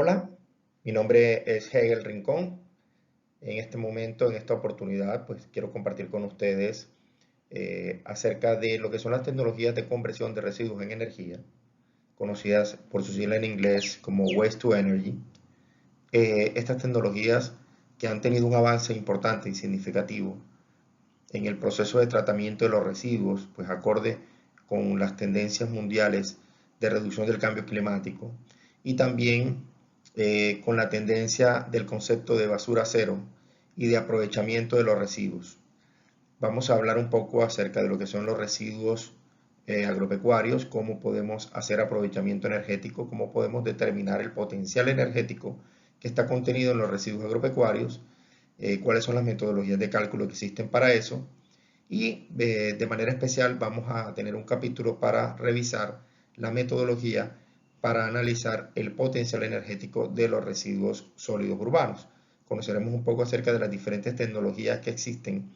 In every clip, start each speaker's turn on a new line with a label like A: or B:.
A: Hola, mi nombre es Hegel Rincón. En este momento, en esta oportunidad, pues quiero compartir con ustedes acerca de lo que son las tecnologías de conversión de residuos en energía, conocidas por su sigla en inglés como Waste to Energy. Estas tecnologías que han tenido un avance importante y significativo en el proceso de tratamiento de los residuos, pues acorde con las tendencias mundiales de reducción del cambio climático y también con la tendencia del concepto de basura cero y de aprovechamiento de los residuos. Vamos a hablar un poco acerca de lo que son los residuos agropecuarios, cómo podemos hacer aprovechamiento energético, cómo podemos determinar el potencial energético que está contenido en los residuos agropecuarios, cuáles son las metodologías de cálculo que existen para eso, y de manera especial vamos a tener un capítulo para revisar la metodología para analizar el potencial energético de los residuos sólidos urbanos. Conoceremos un poco acerca de las diferentes tecnologías que existen,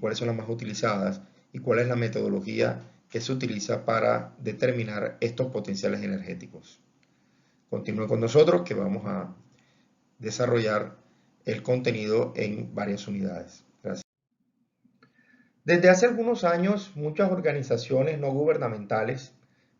A: cuáles son las más utilizadas y cuál es la metodología que se utiliza para determinar estos potenciales energéticos. Continúen con nosotros que vamos a desarrollar el contenido en varias unidades. Gracias. Desde hace algunos años, muchas organizaciones no gubernamentales,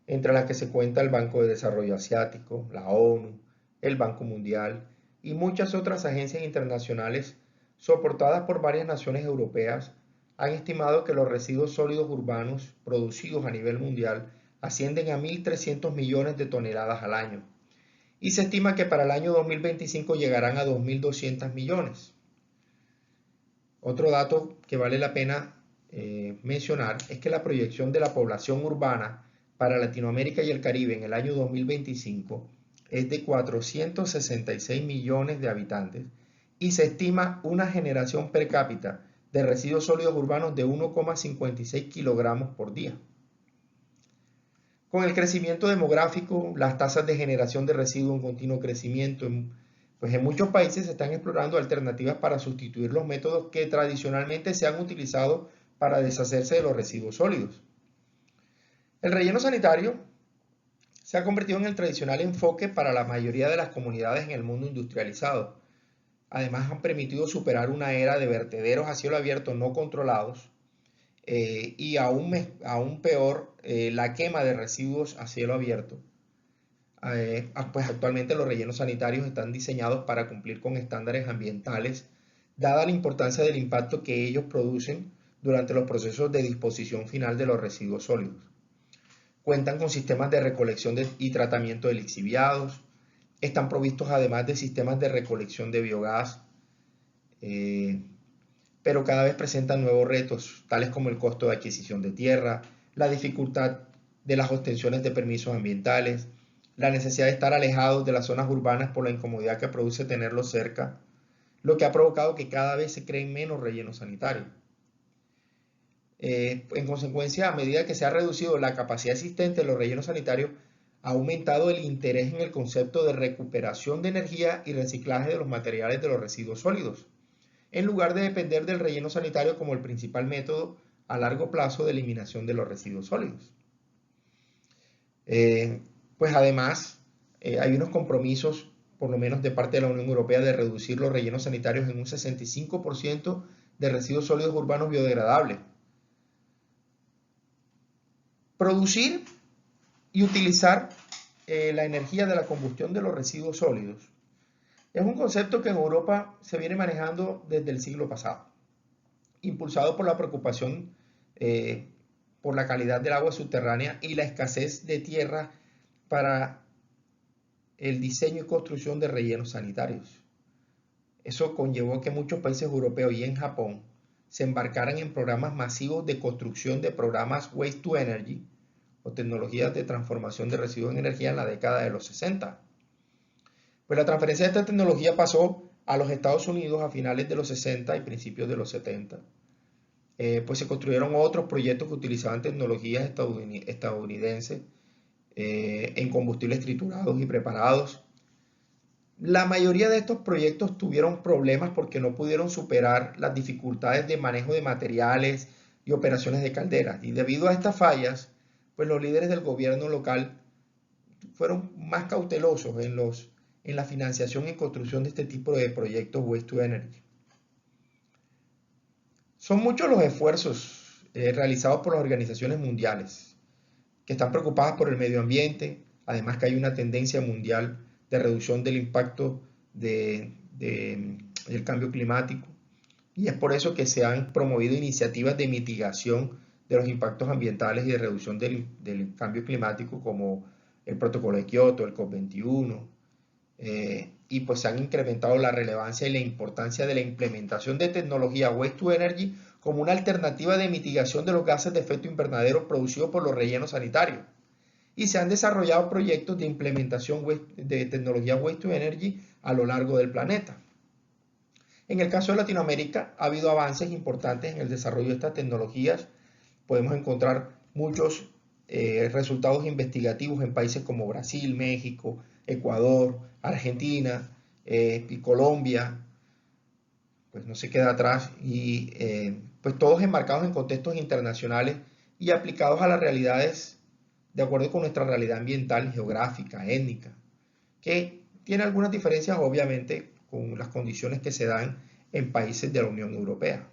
A: entre las que se cuenta el Banco de Desarrollo Asiático, la ONU, el Banco Mundial y muchas otras agencias internacionales soportadas por varias naciones europeas, han estimado que los residuos sólidos urbanos producidos a nivel mundial ascienden a 1.300 millones de toneladas al año y se estima que para el año 2025 llegarán a 2.200 millones. Otro dato que vale la pena mencionar es que la proyección de la población urbana para Latinoamérica y el Caribe en el año 2025 es de 466 millones de habitantes y se estima una generación per cápita de residuos sólidos urbanos de 1,56 kilogramos por día. Con el crecimiento demográfico, las tasas de generación de residuos en continuo crecimiento, pues en muchos países se están explorando alternativas para sustituir los métodos que tradicionalmente se han utilizado para deshacerse de los residuos sólidos. El relleno sanitario se ha convertido en el tradicional enfoque para la mayoría de las comunidades en el mundo industrializado. Además, han permitido superar una era de vertederos a cielo abierto no controlados y aún peor, la quema de residuos a cielo abierto. Pues actualmente los rellenos sanitarios están diseñados para cumplir con estándares ambientales, dada la importancia del impacto que ellos producen durante los procesos de disposición final de los residuos sólidos. Cuentan con sistemas de recolección y tratamiento de lixiviados, están provistos además de sistemas de recolección de biogás, pero cada vez presentan nuevos retos, tales como el costo de adquisición de tierra, la dificultad de las obtenciones de permisos ambientales, la necesidad de estar alejados de las zonas urbanas por la incomodidad que produce tenerlos cerca, lo que ha provocado que cada vez se creen menos rellenos sanitarios. En consecuencia, a medida que se ha reducido la capacidad existente de los rellenos sanitarios, ha aumentado el interés en el concepto de recuperación de energía y reciclaje de los materiales de los residuos sólidos, en lugar de depender del relleno sanitario como el principal método a largo plazo de eliminación de los residuos sólidos. Pues además, hay unos compromisos, por lo menos de parte de la Unión Europea, de reducir los rellenos sanitarios en un 65% de residuos sólidos urbanos biodegradables. Producir y utilizar la energía de la combustión de los residuos sólidos es un concepto que en Europa se viene manejando desde el siglo pasado, impulsado por la preocupación por la calidad del agua subterránea y la escasez de tierra para el diseño y construcción de rellenos sanitarios. Eso conllevó que muchos países europeos y en Japón se embarcaran en programas masivos de construcción de programas Waste to Energy o tecnologías de transformación de residuos en energía en la década de los 60. Pues la transferencia de esta tecnología pasó a los Estados Unidos a finales de los 60 y principios de los 70. Pues se construyeron otros proyectos que utilizaban tecnologías estadounidenses en combustibles triturados y preparados. La mayoría de estos proyectos tuvieron problemas porque no pudieron superar las dificultades de manejo de materiales y operaciones de calderas. Y debido a estas fallas, pues los líderes del gobierno local fueron más cautelosos en la financiación y construcción de este tipo de proyectos Waste to Energy. Son muchos los esfuerzos realizados por las organizaciones mundiales que están preocupadas por el medio ambiente, además que hay una tendencia mundial de reducción del impacto del cambio climático, y es por eso que se han promovido iniciativas de mitigación de los impactos ambientales y de reducción del cambio climático, como el Protocolo de Kioto, el COP21, y pues se han incrementado la relevancia y la importancia de la implementación de tecnología Waste to Energy como una alternativa de mitigación de los gases de efecto invernadero producidos por los rellenos sanitarios. Y se han desarrollado proyectos de implementación de tecnología Waste to Energy a lo largo del planeta. En el caso de Latinoamérica ha habido avances importantes en el desarrollo de estas tecnologías. Podemos encontrar muchos resultados investigativos en países como Brasil, México, Ecuador, Argentina y Colombia, pues no se queda atrás, y pues todos enmarcados en contextos internacionales y aplicados a las realidades de acuerdo con nuestra realidad ambiental, geográfica, étnica, que tiene algunas diferencias obviamente con las condiciones que se dan en países de la Unión Europea.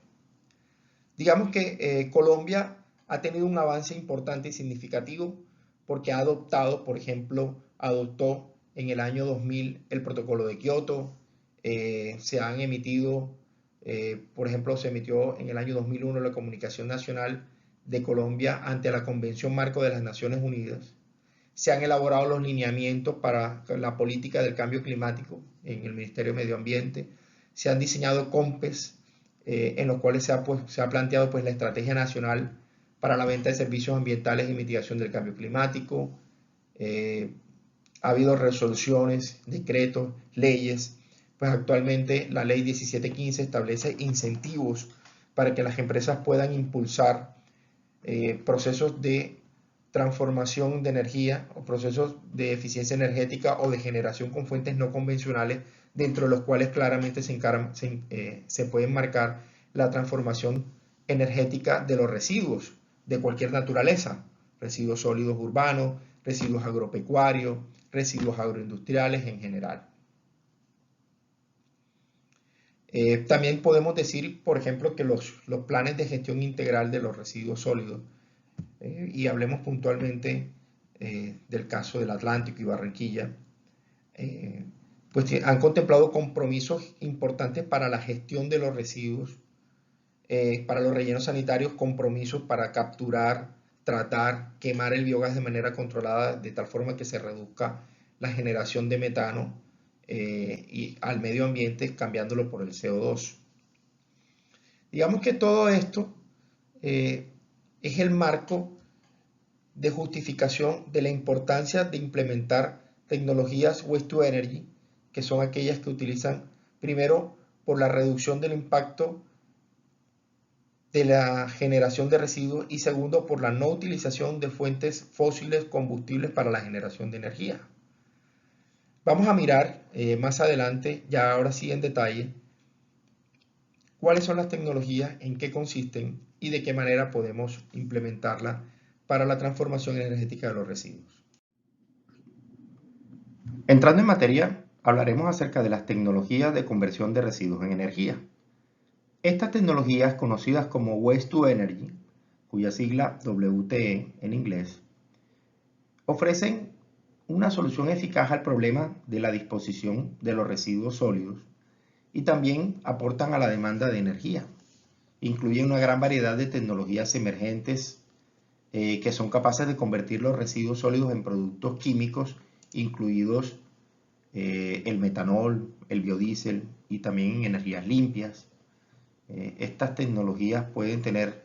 A: Digamos que Colombia ha tenido un avance importante y significativo porque ha adoptado, por ejemplo, adoptó en el año 2000 el Protocolo de Kioto, se han emitido, por ejemplo, se emitió en el año 2001 la Comunicación Nacional de Colombia ante la Convención Marco de las Naciones Unidas. Se han elaborado los lineamientos para la política del cambio climático en el Ministerio de Medio Ambiente. Se han diseñado COMPES en los cuales se ha planteado pues, la Estrategia Nacional para la Venta de Servicios Ambientales y Mitigación del Cambio Climático. Ha habido resoluciones, decretos, leyes. Pues actualmente la Ley 1715 establece incentivos para que las empresas puedan impulsar procesos de transformación de energía o procesos de eficiencia energética o de generación con fuentes no convencionales, dentro de los cuales claramente se puede enmarcar la transformación energética de los residuos de cualquier naturaleza, residuos sólidos urbanos, residuos agropecuarios, residuos agroindustriales en general. También podemos decir, por ejemplo, que los planes de gestión integral de los residuos sólidos, y hablemos puntualmente del caso del Atlántico y Barranquilla, pues han contemplado compromisos importantes para la gestión de los residuos, para los rellenos sanitarios, compromisos para capturar, tratar, quemar el biogás de manera controlada, de tal forma que se reduzca la generación de metano y al medio ambiente, cambiándolo por el CO2. Digamos que todo esto es el marco de justificación de la importancia de implementar tecnologías Waste to Energy, que son aquellas que utilizan, primero, por la reducción del impacto de la generación de residuos, y segundo, por la no utilización de fuentes fósiles combustibles para la generación de energía. Vamos a mirar más adelante, ya ahora sí en detalle, cuáles son las tecnologías, en qué consisten y de qué manera podemos implementarlas para la transformación energética de los residuos. Entrando en materia, hablaremos acerca de las tecnologías de conversión de residuos en energía. Estas tecnologías, conocidas como Waste to Energy, cuya sigla WTE en inglés, ofrecen una solución eficaz al problema de la disposición de los residuos sólidos y también aportan a la demanda de energía. Incluyen una gran variedad de tecnologías emergentes que son capaces de convertir los residuos sólidos en productos químicos, incluidos el metanol, el biodiesel y también en energías limpias. Estas tecnologías pueden tener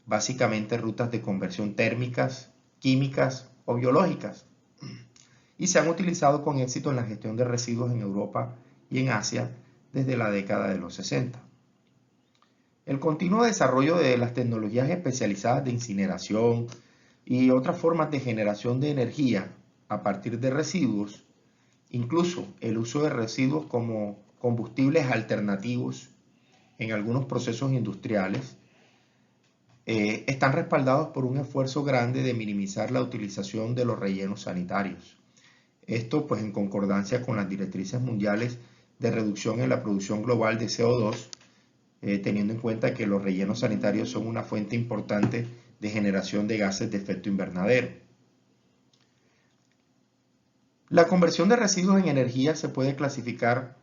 A: básicamente rutas de conversión térmicas, químicas o biológicas, y se han utilizado con éxito en la gestión de residuos en Europa y en Asia desde la década de los 60. El continuo desarrollo de las tecnologías especializadas de incineración y otras formas de generación de energía a partir de residuos, incluso el uso de residuos como combustibles alternativos en algunos procesos industriales, están respaldados por un esfuerzo grande de minimizar la utilización de los rellenos sanitarios. Esto pues en concordancia con las directrices mundiales de reducción en la producción global de CO2, teniendo en cuenta que los rellenos sanitarios son una fuente importante de generación de gases de efecto invernadero. La conversión de residuos en energía se puede clasificar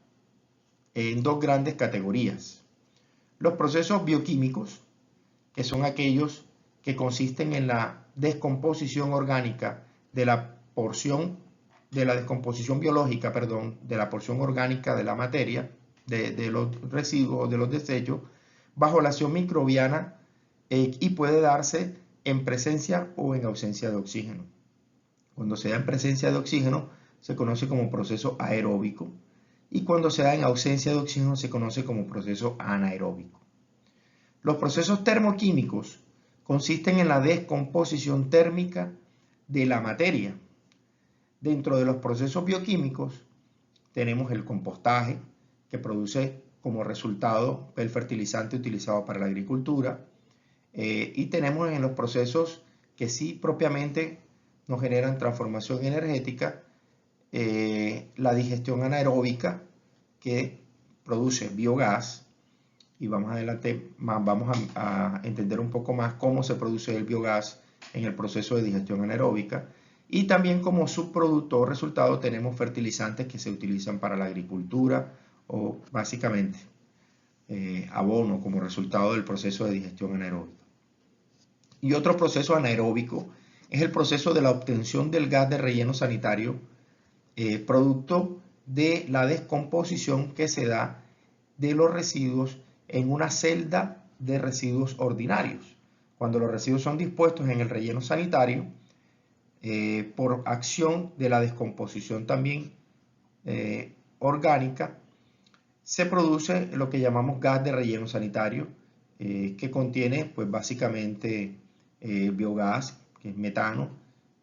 A: en dos grandes categorías. Los procesos bioquímicos, que son aquellos que consisten en la descomposición orgánica de la porción de la descomposición biológica, de la porción orgánica de la materia, de los residuos o de los desechos, bajo la acción microbiana y puede darse en presencia o en ausencia de oxígeno. Cuando se da en presencia de oxígeno se conoce como proceso aeróbico y cuando se da en ausencia de oxígeno se conoce como proceso anaeróbico. Los procesos termoquímicos consisten en la descomposición térmica de la materia. Dentro de los procesos bioquímicos tenemos el compostaje, que produce como resultado el fertilizante utilizado para la agricultura, y tenemos en los procesos que sí propiamente nos generan transformación energética, la digestión anaeróbica, que produce biogás, y vamos adelante vamos a entender un poco más cómo se produce el biogás en el proceso de digestión anaeróbica. Y también como subproducto o resultado tenemos fertilizantes que se utilizan para la agricultura o básicamente abono como resultado del proceso de digestión anaeróbica. Y otro proceso anaeróbico es el proceso de la obtención del gas de relleno sanitario, producto de la descomposición que se da de los residuos en una celda de residuos ordinarios. Cuando los residuos son dispuestos en el relleno sanitario, por acción de la descomposición también orgánica, se produce lo que llamamos gas de relleno sanitario, que contiene pues básicamente biogás, que es metano,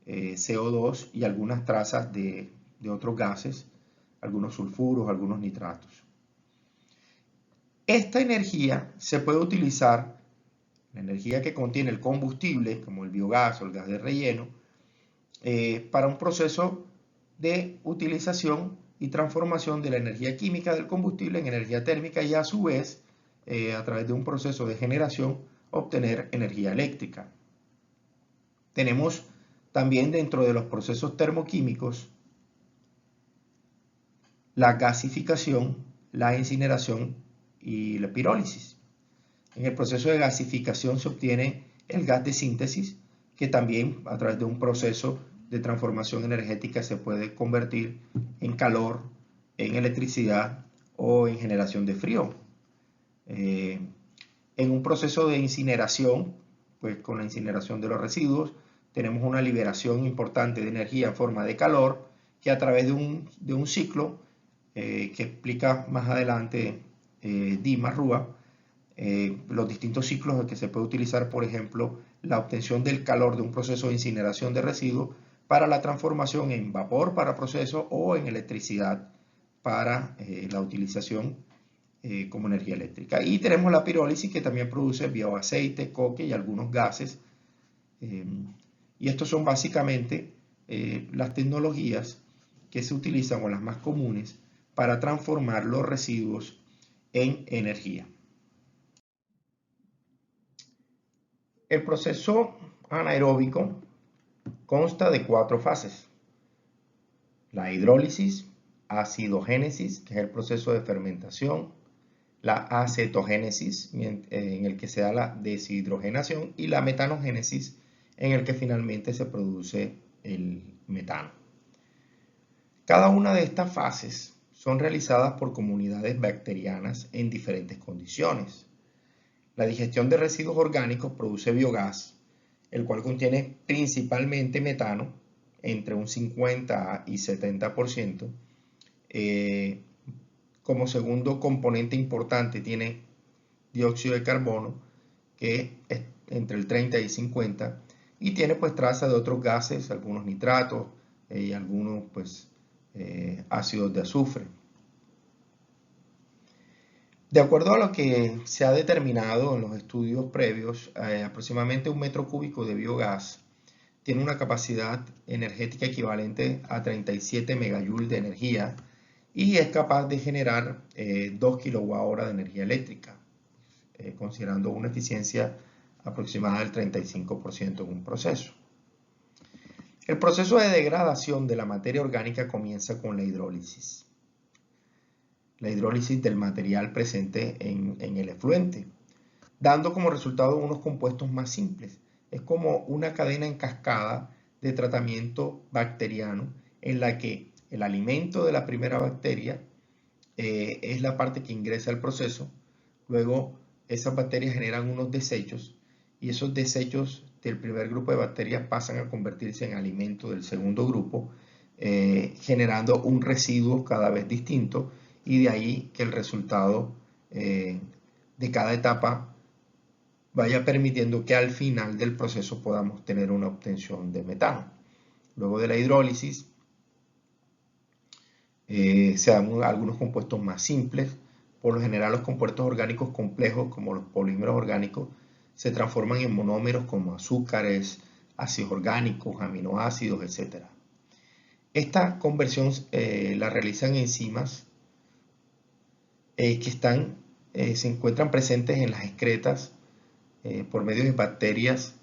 A: CO2 y algunas trazas de otros gases, algunos sulfuros, algunos nitratos. Esta energía se puede utilizar, la energía que contiene el combustible, como el biogás o el gas de relleno, para un proceso de utilización y transformación de la energía química del combustible en energía térmica y a su vez, a través de un proceso de generación, obtener energía eléctrica. Tenemos también dentro de los procesos termoquímicos la gasificación, la incineración y la pirólisis. En el proceso de gasificación se obtiene el gas de síntesis, que también a través de un proceso de transformación energética se puede convertir en calor, en electricidad o en generación de frío. En un proceso de incineración, pues con la incineración de los residuos, tenemos una liberación importante de energía en forma de calor que a través de un ciclo que explica más adelante Dimas Rúa, los distintos ciclos en que se puede utilizar, por ejemplo, la obtención del calor de un proceso de incineración de residuos para la transformación en vapor para proceso o en electricidad para la utilización como energía eléctrica. Y tenemos la pirólisis, que también produce bioaceite, coque y algunos gases. Y estos son básicamente las tecnologías que se utilizan o las más comunes para transformar los residuos en energía. El proceso anaeróbico consta de 4 fases: la hidrólisis, acidogénesis, que es el proceso de fermentación, la acetogénesis, en el que se da la deshidrogenación, y la metanogénesis, en el que finalmente se produce el metano. Cada una de estas fases son realizadas por comunidades bacterianas en diferentes condiciones. La digestión de residuos orgánicos produce biogás, el cual contiene principalmente metano, entre un 50 y 70%. Como segundo componente importante tiene dióxido de carbono, que es entre el 30 y 50, y tiene pues trazas de otros gases, algunos nitratos y algunos pues ácidos de azufre. De acuerdo a lo que se ha determinado en los estudios previos, aproximadamente 1 metro cúbico de biogás tiene una capacidad energética equivalente a 37 megajoules de energía y es capaz de generar 2 kWh de energía eléctrica, considerando una eficiencia aproximada del 35% en un proceso. El proceso de degradación de la materia orgánica comienza con la hidrólisis. La hidrólisis del material presente en el efluente, dando como resultado unos compuestos más simples. Es como una cadena en cascada de tratamiento bacteriano en la que el alimento de la primera bacteria es la parte que ingresa al proceso. Luego esas bacterias generan unos desechos y esos desechos del primer grupo de bacterias pasan a convertirse en alimento del segundo grupo, generando un residuo cada vez distinto, y de ahí que el resultado de cada etapa vaya permitiendo que al final del proceso podamos tener una obtención de metano. Luego de la hidrólisis se dan algunos compuestos más simples. Por lo general los compuestos orgánicos complejos como los polímeros orgánicos se transforman en monómeros como azúcares, ácidos orgánicos, aminoácidos, etc. Esta conversión la realizan enzimas que se encuentran presentes en las excretas por medio de bacterias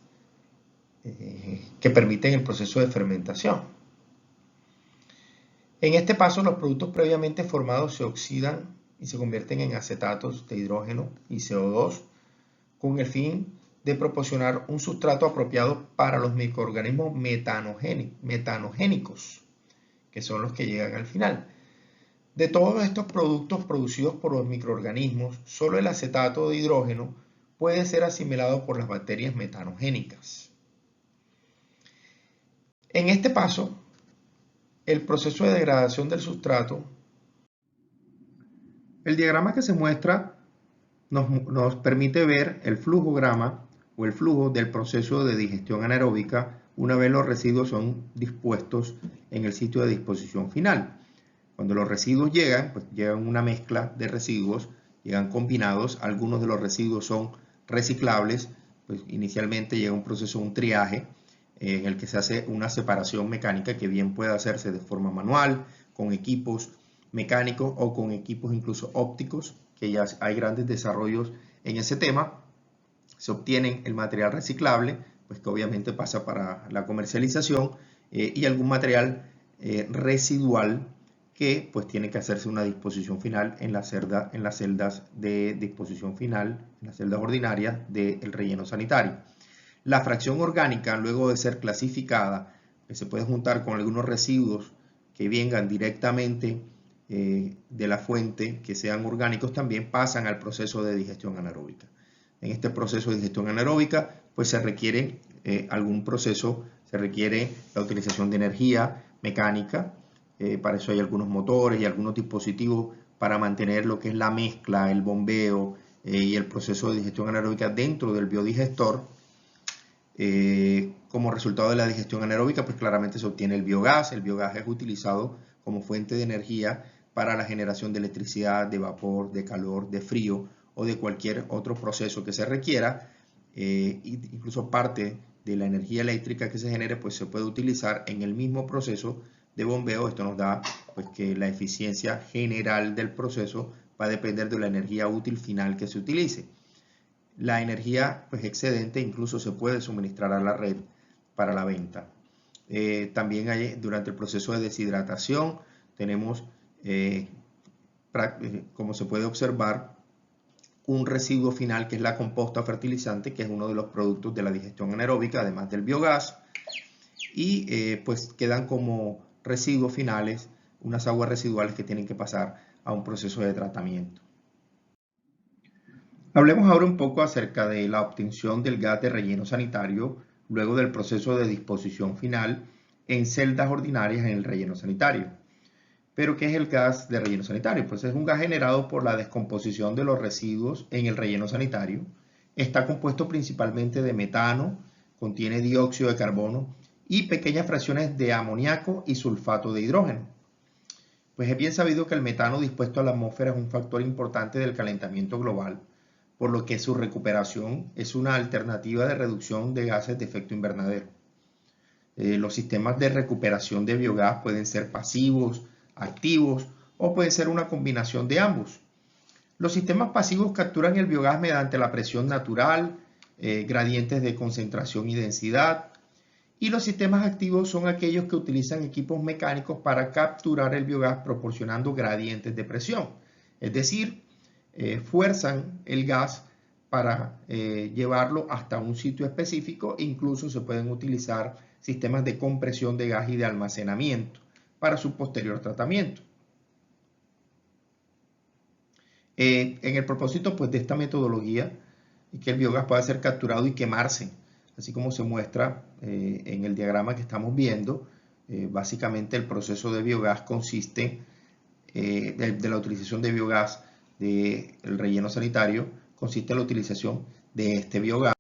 A: que permiten el proceso de fermentación. En este paso, los productos previamente formados se oxidan y se convierten en acetatos de hidrógeno y CO2 con el fin de proporcionar un sustrato apropiado para los microorganismos metanogénicos, que son los que llegan al final. De todos estos productos producidos por los microorganismos, solo el acetato de hidrógeno puede ser asimilado por las bacterias metanogénicas. En este paso, el proceso de degradación del sustrato, el diagrama que se muestra nos permite ver el flujograma o el flujo del proceso de digestión anaeróbica una vez los residuos son dispuestos en el sitio de disposición final. Cuando los residuos llegan, pues llegan una mezcla de residuos, llegan combinados, algunos de los residuos son reciclables, pues inicialmente llega un proceso, un triaje, en el que se hace una separación mecánica que bien puede hacerse de forma manual, con equipos mecánicos o con equipos incluso ópticos, que ya hay grandes desarrollos en ese tema. Se obtiene el material reciclable, pues que obviamente pasa para la comercialización, y algún material residual que pues tiene que hacerse una disposición final en las celdas de disposición final, en las celdas ordinarias del relleno sanitario. La fracción orgánica, luego de ser clasificada, que se puede juntar con algunos residuos que vengan directamente de la fuente, que sean orgánicos también, pasan al proceso de digestión anaeróbica. En este proceso de digestión anaeróbica, pues se requiere algún proceso, se requiere la utilización de energía mecánica, para eso hay algunos motores y algunos dispositivos para mantener lo que es la mezcla, el bombeo y el proceso de digestión anaeróbica dentro del biodigestor. Como resultado de la digestión anaeróbica, pues claramente se obtiene el biogás. El biogás es utilizado como fuente de energía para la generación de electricidad, de vapor, de calor, de frío o de cualquier otro proceso que se requiera. Incluso parte de la energía eléctrica que se genere pues se puede utilizar en el mismo proceso de bombeo. Esto nos da pues que la eficiencia general del proceso va a depender de la energía útil final que se utilice. La energía pues excedente incluso se puede suministrar a la red para la venta. También durante el proceso de deshidratación tenemos, como se puede observar, un residuo final que es la composta fertilizante, que es uno de los productos de la digestión anaeróbica, además del biogás, y pues quedan como residuos finales unas aguas residuales que tienen que pasar a un proceso de tratamiento. Hablemos ahora un poco acerca de la obtención del gas de relleno sanitario luego del proceso de disposición final en celdas ordinarias en el relleno sanitario. ¿Pero qué es el gas de relleno sanitario? Pues es un gas generado por la descomposición de los residuos en el relleno sanitario. Está compuesto principalmente de metano, contiene dióxido de carbono y pequeñas fracciones de amoníaco y sulfato de hidrógeno. Pues es bien sabido que el metano dispuesto a la atmósfera es un factor importante del calentamiento global, por lo que su recuperación es una alternativa de reducción de gases de efecto invernadero. Los sistemas de recuperación de biogás pueden ser pasivos, activos o puede ser una combinación de ambos. Los sistemas pasivos capturan el biogás mediante la presión natural, gradientes de concentración y densidad. Y los sistemas activos son aquellos que utilizan equipos mecánicos para capturar el biogás proporcionando gradientes de presión. Es decir, fuerzan el gas para llevarlo hasta un sitio específico. Incluso se pueden utilizar sistemas de compresión de gas y de almacenamiento para su posterior tratamiento. En el propósito pues, de esta metodología, es que el biogás pueda ser capturado y quemarse, así como se muestra en el diagrama que estamos viendo. Básicamente el proceso de biogás consiste de la utilización de biogás del relleno sanitario, consiste en la utilización de este biogás.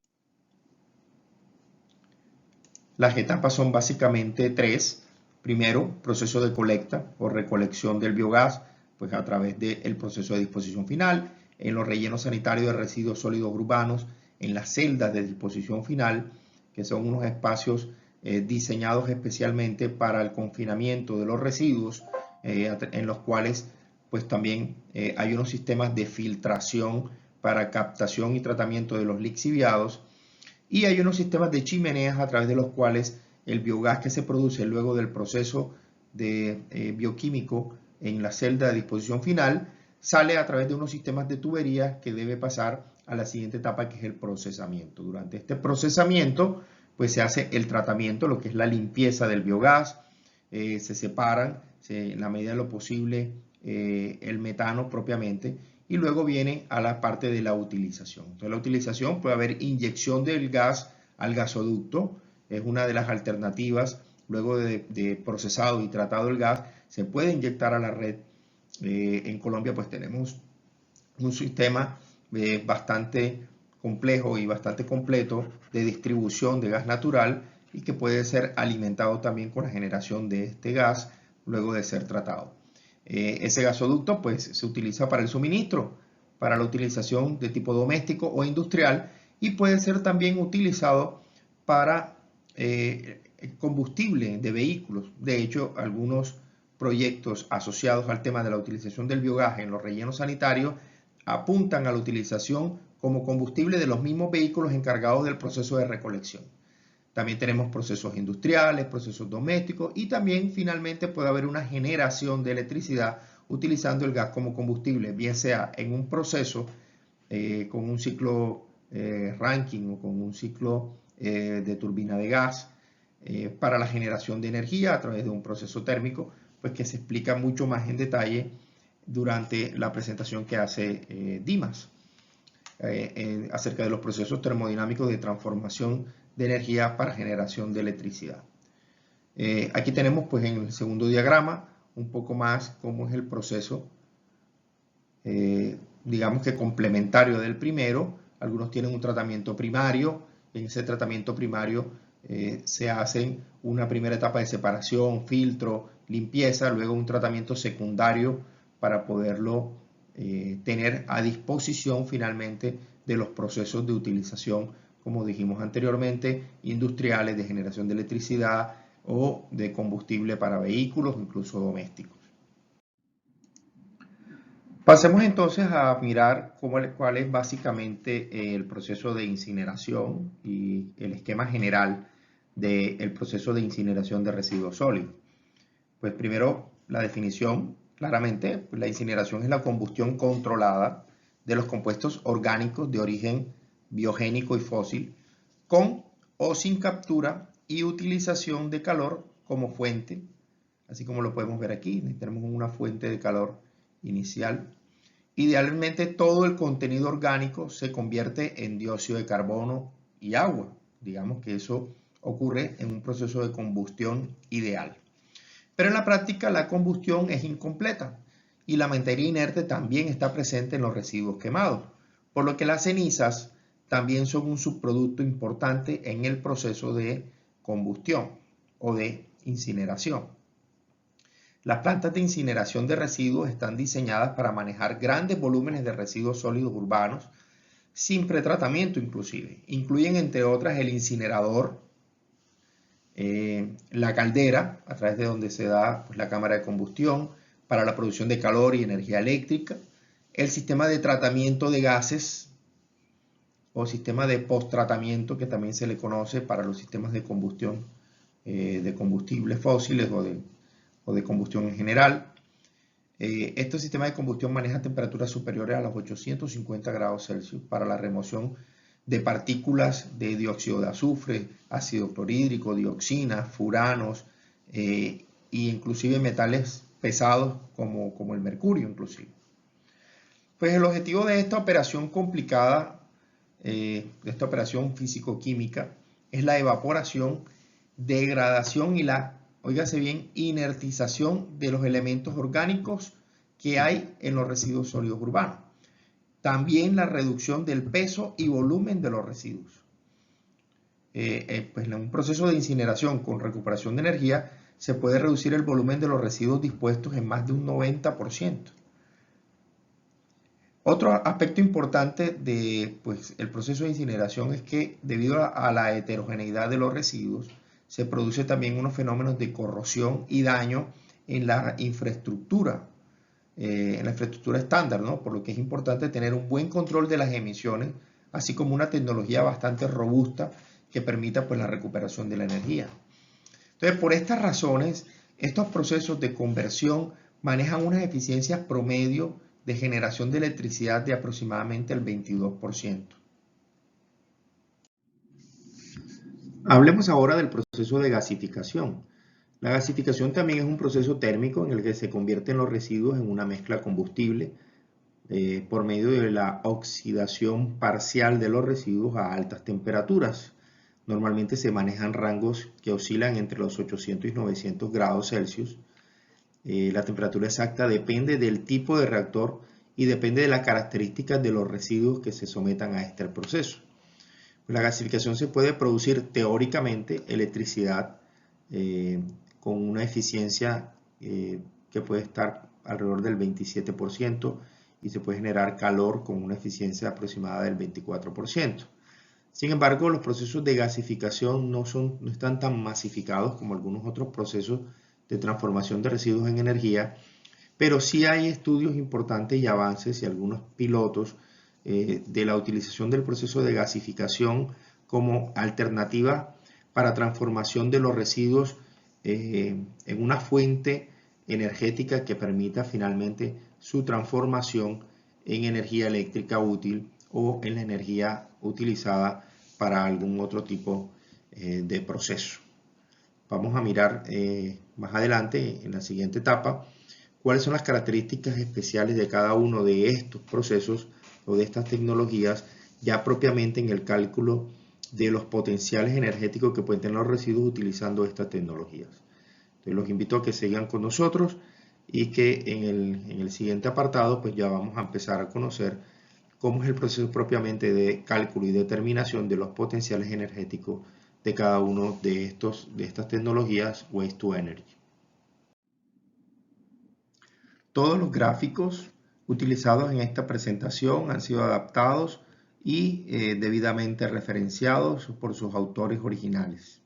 A: Las etapas son básicamente tres. Primero, proceso de colecta o recolección del biogás, pues a través del proceso de disposición final, en los rellenos sanitarios de residuos sólidos urbanos, en las celdas de disposición final, que son unos espacios diseñados especialmente para el confinamiento de los residuos, en los cuales pues también hay unos sistemas de filtración para captación y tratamiento de los lixiviados, y hay unos sistemas de chimeneas a través de los cuales el biogás que se produce luego del proceso de bioquímico en la celda de disposición final sale a través de unos sistemas de tuberías que debe pasar a la siguiente etapa, que es el procesamiento. Durante este procesamiento pues se hace el tratamiento, lo que es la limpieza del biogás, se separan en la medida de lo posible el metano propiamente, y luego viene a la parte de la utilización. Entonces, la utilización puede haber inyección del gas al gasoducto, es una de las alternativas. Luego de procesado y tratado el gas, se puede inyectar a la red. En Colombia pues tenemos un sistema bastante complejo y bastante completo de distribución de gas natural, y que puede ser alimentado también con la generación de este gas luego de ser tratado. Ese gasoducto pues se utiliza para el suministro, para la utilización de tipo doméstico o industrial, y puede ser también utilizado para combustible de vehículos. De hecho, algunos proyectos asociados al tema de la utilización del biogás en los rellenos sanitarios apuntan a la utilización como combustible de los mismos vehículos encargados del proceso de recolección. También tenemos procesos industriales, procesos domésticos, y también finalmente puede haber una generación de electricidad utilizando el gas como combustible, bien sea en un proceso con un ciclo Rankine o con un ciclo de turbina de gas para la generación de energía a través de un proceso térmico, pues que se explica mucho más en detalle durante la presentación que hace Dimas acerca de los procesos termodinámicos de transformación de energía para generación de electricidad. Aquí tenemos pues en el segundo diagrama un poco más cómo es el proceso, digamos que complementario del primero. Algunos tienen un tratamiento primario. En ese tratamiento primario se hace una primera etapa de separación, filtro, limpieza, luego un tratamiento secundario para poderlo tener a disposición finalmente de los procesos de utilización, como dijimos anteriormente, industriales, de generación de electricidad o de combustible para vehículos, incluso domésticos. Pasemos entonces a mirar cuál es básicamente el proceso de incineración y el esquema general del proceso de incineración de residuos sólidos. Pues primero, la definición, claramente, la incineración es la combustión controlada de los compuestos orgánicos de origen biogénico y fósil, con o sin captura y utilización de calor como fuente, así como lo podemos ver aquí. Tenemos una fuente de calor inicial. Idealmente todo el contenido orgánico se convierte en dióxido de carbono y agua. Digamos que eso ocurre en un proceso de combustión ideal. Pero en la práctica la combustión es incompleta y la materia inerte también está presente en los residuos quemados, por lo que las cenizas también son un subproducto importante en el proceso de combustión o de incineración. Las plantas de incineración de residuos están diseñadas para manejar grandes volúmenes de residuos sólidos urbanos sin pretratamiento inclusive. Incluyen entre otras el incinerador, la caldera, a través de donde se da pues, la cámara de combustión para la producción de calor y energía eléctrica, el sistema de tratamiento de gases o sistema de post-tratamiento, que también se le conoce para los sistemas de combustión de combustibles fósiles o de combustión en general. Este sistema de combustión maneja temperaturas superiores a los 850 grados Celsius para la remoción de partículas de dióxido de azufre, ácido clorhídrico, dioxinas, furanos e inclusive metales pesados como el mercurio inclusive. Pues el objetivo de esta operación complicada, de esta operación físico-química, es la evaporación, degradación y la, óigase bien, inertización de los elementos orgánicos que hay en los residuos sólidos urbanos. También la reducción del peso y volumen de los residuos. Pues en un proceso de incineración con recuperación de energía se puede reducir el volumen de los residuos dispuestos en más de un 90%. Otro aspecto importante del proceso de incineración es que debido a la heterogeneidad de los residuos se produce también unos fenómenos de corrosión y daño en la infraestructura estándar, ¿no? Por lo que es importante tener un buen control de las emisiones, así como una tecnología bastante robusta que permita pues, la recuperación de la energía. Entonces, por estas razones, estos procesos de conversión manejan unas eficiencias promedio de generación de electricidad de aproximadamente el 22%. Hablemos ahora del proceso de gasificación. La gasificación también es un proceso térmico en el que se convierten los residuos en una mezcla combustible por medio de la oxidación parcial de los residuos a altas temperaturas. Normalmente se manejan rangos que oscilan entre los 800 y 900 grados Celsius. La temperatura exacta depende del tipo de reactor y depende de las características de los residuos que se sometan a este proceso. La gasificación se puede producir teóricamente electricidad con una eficiencia que puede estar alrededor del 27% y se puede generar calor con una eficiencia aproximada del 24%. Sin embargo, los procesos de gasificación no están tan masificados como algunos otros procesos de transformación de residuos en energía, pero sí hay estudios importantes y avances y algunos pilotos de la utilización del proceso de gasificación como alternativa para transformación de los residuos en una fuente energética que permita finalmente su transformación en energía eléctrica útil o en la energía utilizada para algún otro tipo de proceso. Vamos a mirar más adelante, en la siguiente etapa, cuáles son las características especiales de cada uno de estos procesos o de estas tecnologías, ya propiamente en el cálculo de los potenciales energéticos que pueden tener los residuos utilizando estas tecnologías. Entonces los invito a que sigan con nosotros y que en el siguiente apartado pues ya vamos a empezar a conocer cómo es el proceso propiamente de cálculo y determinación de los potenciales energéticos de cada uno de estas tecnologías Waste to Energy. Todos los gráficos utilizados en esta presentación han sido adaptados y debidamente referenciados por sus autores originales.